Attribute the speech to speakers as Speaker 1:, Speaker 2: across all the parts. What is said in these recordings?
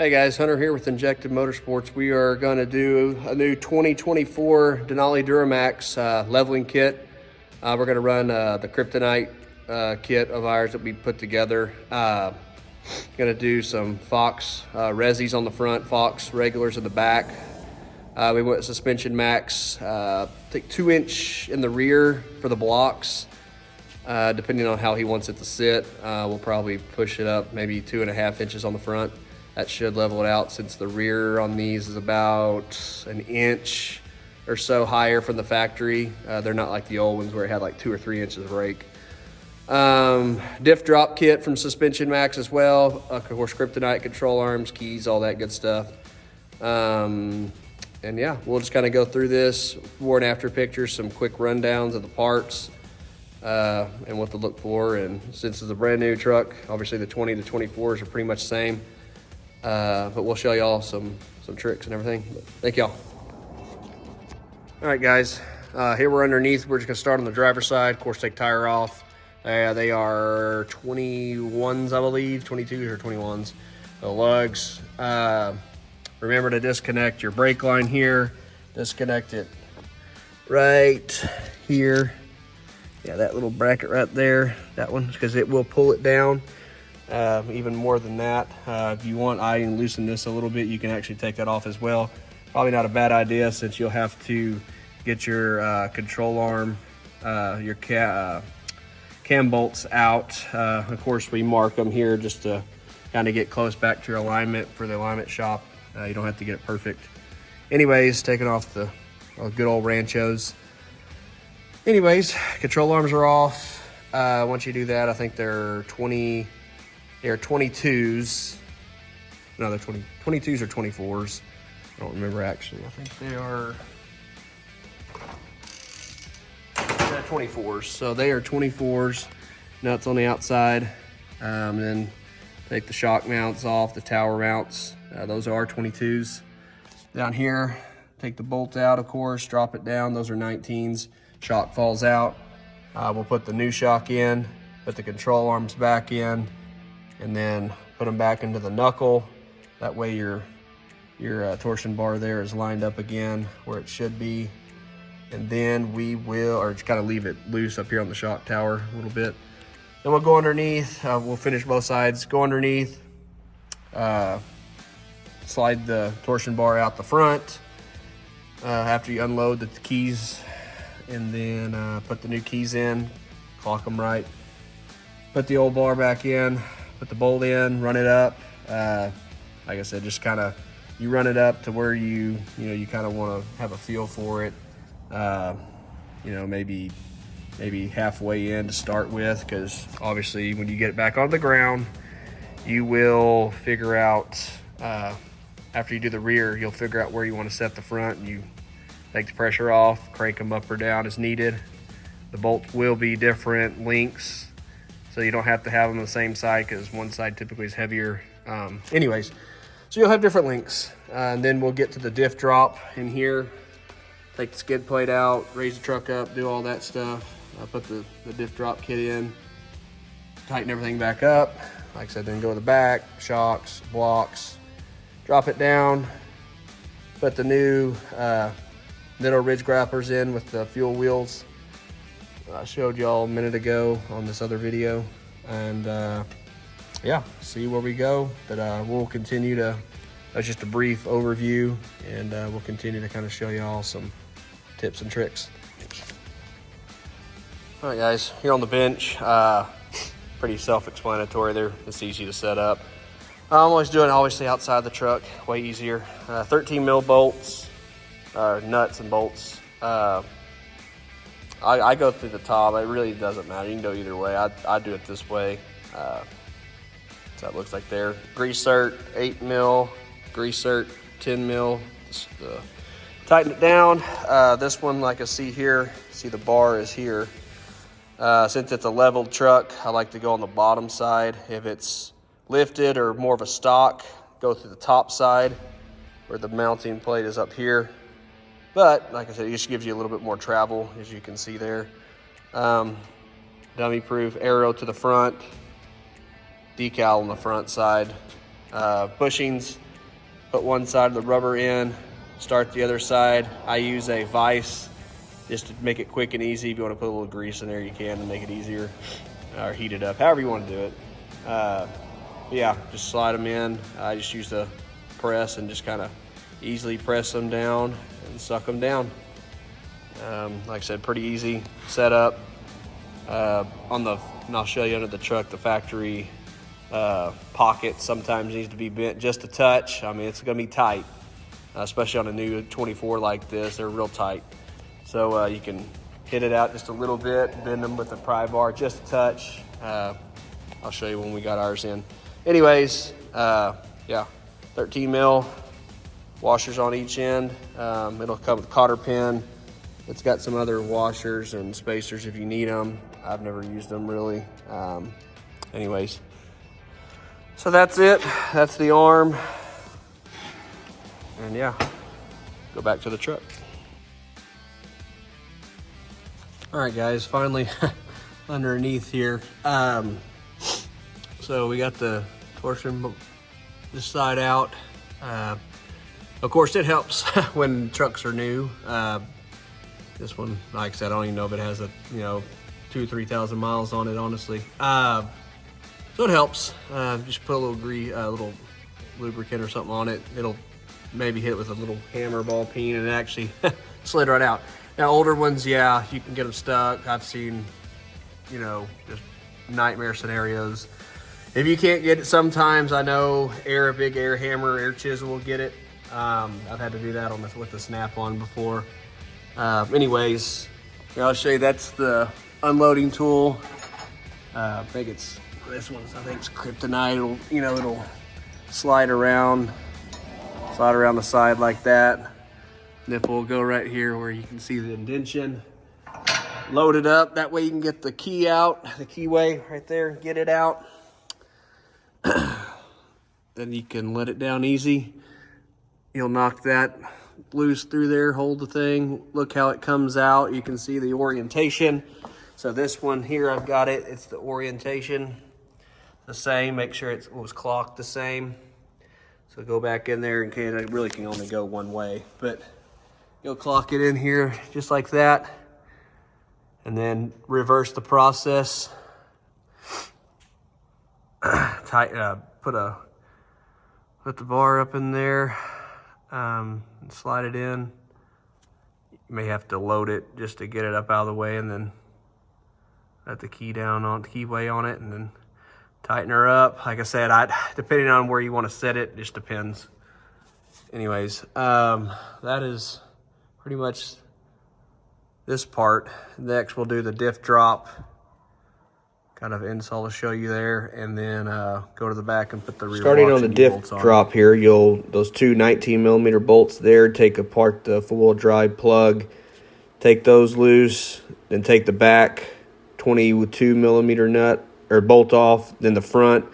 Speaker 1: Hey guys, Hunter here with Injected Motorsports. We are going to do a new 2024 Denali Duramax leveling kit. We're going to run the Kryptonite kit of ours that we put together. Going to do some Fox resis on the front, Fox regulars in the back. We went Suspensionmaxx, I think 2-inch in the rear for the blocks. Depending on how he wants it to sit, we'll probably push it up maybe 2.5 inches on the front. That should level it out, since the rear on these is about 1 inch or so higher from the factory. They're not like the old ones where it had like 2 or 3 inches of rake. Diff drop kit from Suspensionmaxx as well. Of course, Kryptonite, control arms, keys, all that good stuff. And yeah, we'll just kind of go through this, before and after pictures, some quick rundowns of the parts, and what to look for. And since it's a brand new truck, obviously the 20 to 24s are pretty much the same. But we'll show y'all some tricks and everything. But thank y'all. All right, guys. Here we're underneath. We're just gonna start on the driver's side. Of course, take tire off. They are 21s, I believe, 22s or 21s. The lugs. Remember to disconnect your brake line here. Disconnect it right here. Yeah, that little bracket right there. That one, because it will pull it down. Even more than that, if you want, I can loosen this a little bit. You can actually take that off as well. Probably not a bad idea, since you'll have to get your control arm, your cam bolts out. Of course, we mark them here just to kind of get close back to your alignment for the alignment shop. You don't have to get it perfect. Anyways, taking off the good old Ranchos. Anyways, control arms are off. Once you do that, I think they're 22s. No, they're 22s or 24s. I don't remember actually. I think they are 24s. So they are 24s. Nuts on the outside. Then take the shock mounts off, the tower mounts. Those are 22s. Down here, take the bolt out, of course, drop it down. Those are 19s. Shock falls out. We'll put the new shock in, put the control arms back in, and then put them back into the knuckle. That way your torsion bar there is lined up again where it should be. And then we will, or just kind of leave it loose up here on the shock tower a little bit. Then we'll go underneath. We'll finish both sides. Go underneath. Slide the torsion bar out the front after you unload the keys, and then put the new keys in, clock them right. Put the old bar back in. Put the bolt in, run it up. Like I said, just kind of, you run it up to where you kind of want to have a feel for it. Maybe halfway in to start with, because obviously when you get it back on the ground, you will figure out, after you do the rear, you'll figure out where you want to set the front, and you take the pressure off, crank them up or down as needed. The bolts will be different lengths, so you don't have to have them the same side, because one side typically is heavier. Anyways, so you'll have different lengths. And then we'll get to the diff drop in here. Take the skid plate out, raise the truck up, do all that stuff. Put the diff drop kit in, tighten everything back up. Like I said, then go to the back, shocks, blocks, drop it down. Put the new Nitto Ridge Grapplers in with the fuel wheels. I showed y'all a minute ago on this other video, and yeah, see where we go. But we'll continue to, that's just a brief overview, and we'll continue to kind of show y'all some tips and tricks. All right, guys, here on the bench, pretty self-explanatory there. It's easy to set up. I'm always doing it obviously outside the truck, way easier. 13 mil bolts, nuts and bolts. I go through the top. It really doesn't matter. You can go either way. I do it this way. So that looks like there. Grease cert, 8 mil. Grease cert, 10 mil. Just, tighten it down. This one, like I see here, see the bar is here. Since it's a leveled truck, I like to go on the bottom side. If it's lifted or more of a stock, go through the top side where the mounting plate is up here. But like I said, it just gives you a little bit more travel, as you can see there. Dummy proof arrow to the front, decal on the front side. Bushings, put one side of the rubber in, start the other side. I use a vise just to make it quick and easy. If you want to put a little grease in there, you can to make it easier, or heat it up, however you want to do it. Yeah, just slide them in. I just use the press and just kind of easily press them down and suck them down. Like I said, pretty easy setup. And I'll show you under the truck, the factory pocket sometimes needs to be bent just a touch. I mean, it's gonna be tight, especially on a new 24 like this. They're real tight. So you can hit it out just a little bit, bend them with a pry bar just a touch. I'll show you when we got ours in. Anyways, yeah, 13 mil washers on each end. It'll come with a cotter pin. It's got some other washers and spacers if you need them. I've never used them really. Anyways, so that's it. That's the arm. And yeah, go back to the truck. All right, guys, finally underneath here. So we got the torsion this side out. Of course, it helps when trucks are new. This one, like I said, I don't even know if it has a 2,000 or 3,000 miles on it, honestly. So it helps. Just put a little lubricant or something on it. It'll maybe hit it with a little hammer ball peen and it actually slid right out. Now, older ones, yeah, you can get them stuck. I've seen, just nightmare scenarios. If you can't get it, sometimes I know a big air hammer, air chisel will get it. I've had to do that with the Snap-on before. Anyways, here I'll show you. That's the unloading tool. I think it's this one. I think it's Kryptonite. It'll slide around the side like that. Nipple will go right here where you can see the indentation. Load it up. That way you can get the key out, the keyway right there. Get it out. Then you can let it down easy. You'll knock that loose through there, hold the thing. Look how it comes out. You can see the orientation. So this one here, I've got it. It's the orientation the same. Make sure it was clocked the same. So go back in there, and it really can only go one way, but you'll clock it in here just like that, and then reverse the process. Put the bar up in there, and slide it in. You may have to load it just to get it up out of the way, and then let the key down on the keyway on it, and then tighten her up. Like I said, depending on where you want to set it, just depends. Anyways, that is pretty much this part. Next, we'll do the diff drop. Kind of install to show you there, and then go to the back and put the rear. Starting on the diff drop here, those two 19mm bolts there, take apart the four-wheel drive plug, take those loose, then take the back 22mm nut or bolt off, then the front.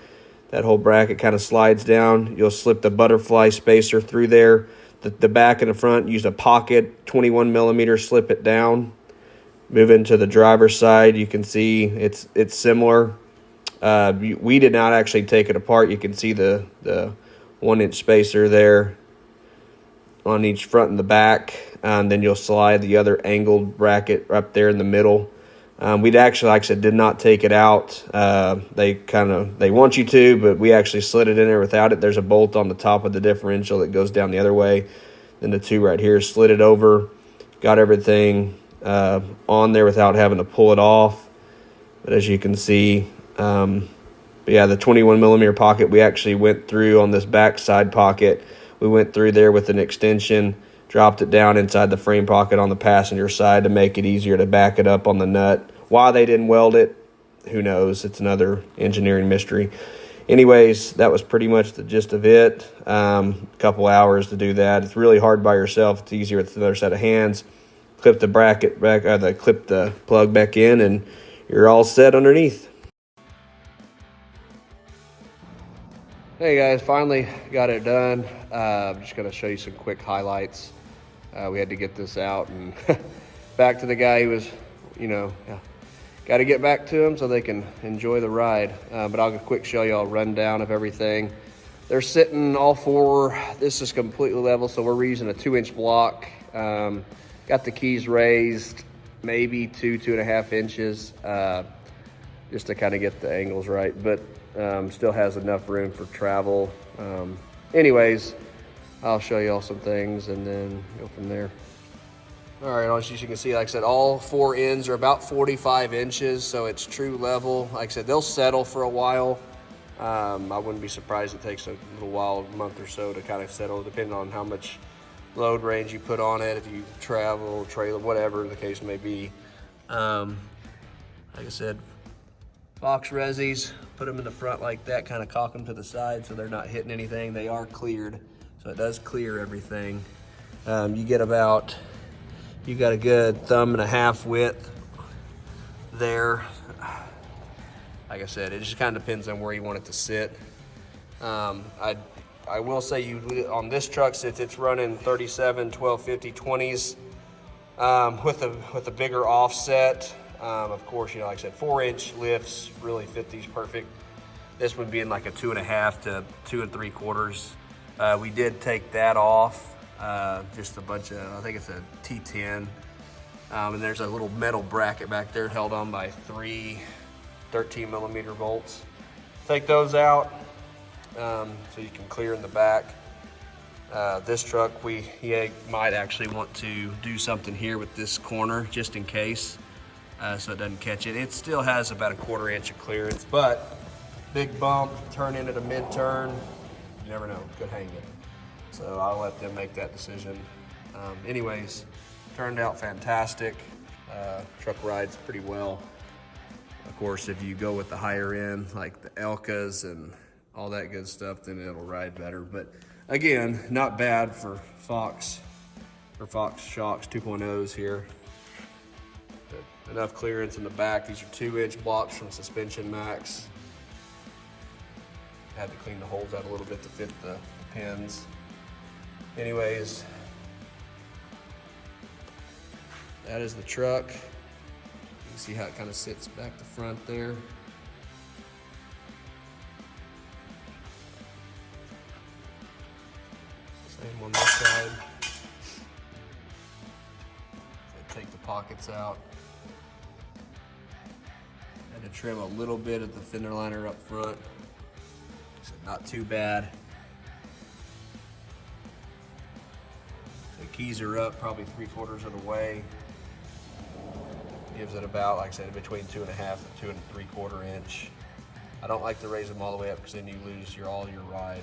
Speaker 1: That whole bracket kind of slides down. You'll slip the butterfly spacer through there. The back and the front, use a pocket 21mm, slip it down. Move into the driver's side. You can see it's similar. We did not actually take it apart. You can see the 1-inch spacer there on each front and the back. And then you'll slide the other angled bracket up there in the middle. We'd actually, like I said, did not take it out. They want you to, but we actually slid it in there without it. There's a bolt on the top of the differential that goes down the other way. Then the two right here, slid it over, got everything on there without having to pull it off. But as you can see, but yeah, the 21mm pocket, we actually went through on this back side pocket. We went through there with an extension, dropped it down inside the frame pocket on the passenger side to make it easier to back it up on the nut. Why they didn't weld it, who knows? It's another engineering mystery. Anyways, that was pretty much the gist of it. A couple hours to do that. It's really hard by yourself. It's easier with another set of hands. Clip the bracket back, clip the plug back in, and you're all set underneath. Hey guys, finally got it done. I'm just gonna show you some quick highlights. We had to get this out and back to the guy who was, got to get back to him so they can enjoy the ride. But I'll quick show you a rundown of everything. They're sitting all four. This is completely level, so we're using a 2-inch block. Got the keys raised, maybe 2.5 inches, just to kind of get the angles right, but still has enough room for travel. Anyways, I'll show you all some things and then go from there. All right, as you can see, like I said, all 4 ends are about 45 inches, so it's true level. Like I said, they'll settle for a while. I wouldn't be surprised it takes a little while, a month or so, to kind of settle, depending on how much load range you put on it, if you travel, trailer, whatever the case may be. Like I said, box resis, put them in the front like that, kind of cock them to the side so they're not hitting anything. They are cleared, so it does clear everything. You got a good 1.5 thumb width there. Like I said, it just kind of depends on where you want it to sit. I will say on this truck, since it's running 37, 1250, 20s, with a bigger offset, of course, like I said, 4-inch lifts really fit these perfect. This would be in like a 2.5 to 2 3/4. We did take that off, just a bunch of, I think it's a T10. And there's a little metal bracket back there held on by 3 13mm bolts. Take those out, so you can clear in the back. This truck, he might actually want to do something here with this corner just in case, so it doesn't catch it. It still has about a 1/4 inch of clearance, but big bump, turn into the mid-turn, you never know, could hang it. So I'll let them make that decision. Anyways, turned out fantastic. Truck rides pretty well. Of course, if you go with the higher end, like the Elkas and all that good stuff, then it'll ride better. But again, not bad for Fox shocks 2.0s here. But enough clearance in the back. These are 2-inch blocks from Suspensionmaxx. Had to clean the holes out a little bit to fit the pins. Anyways, that is the truck. You can see how it kind of sits back to front there. Same on this side. Take the pockets out. Had to trim a little bit of the fender liner up front. So not too bad. The keys are up probably 3/4 of the way. Gives it about, like I said, between 2.5 and 2 3/4 inch. I don't like to raise them all the way up because then you lose all your ride.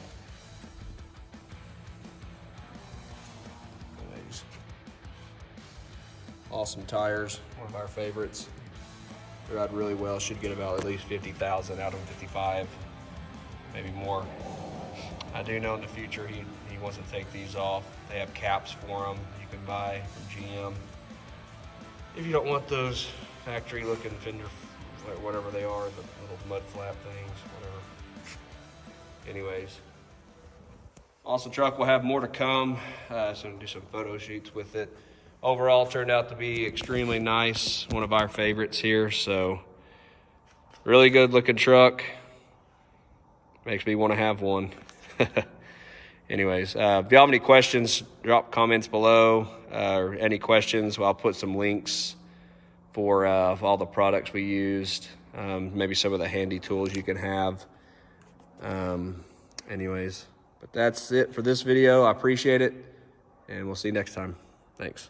Speaker 1: Anyways, awesome tires, one of our favorites. They ride really well. Should get about at least 50,000 out of them, 55, maybe more. I do know in the future he wants to take these off. They have caps for them you can buy from GM. If you don't want those factory looking fender, whatever they are, the little mud flap things, whatever. Anyways, awesome truck. We'll have more to come, so do some photo shoots with it. Overall, turned out to be extremely nice. One of our favorites here, so really good looking truck. Makes me want to have one. Anyways, if you have any questions, drop comments below, or any questions. I'll put some links for all the products we used, maybe some of the handy tools you can have. Anyways, but that's it for this video. I appreciate it, and we'll see you next time. Thanks.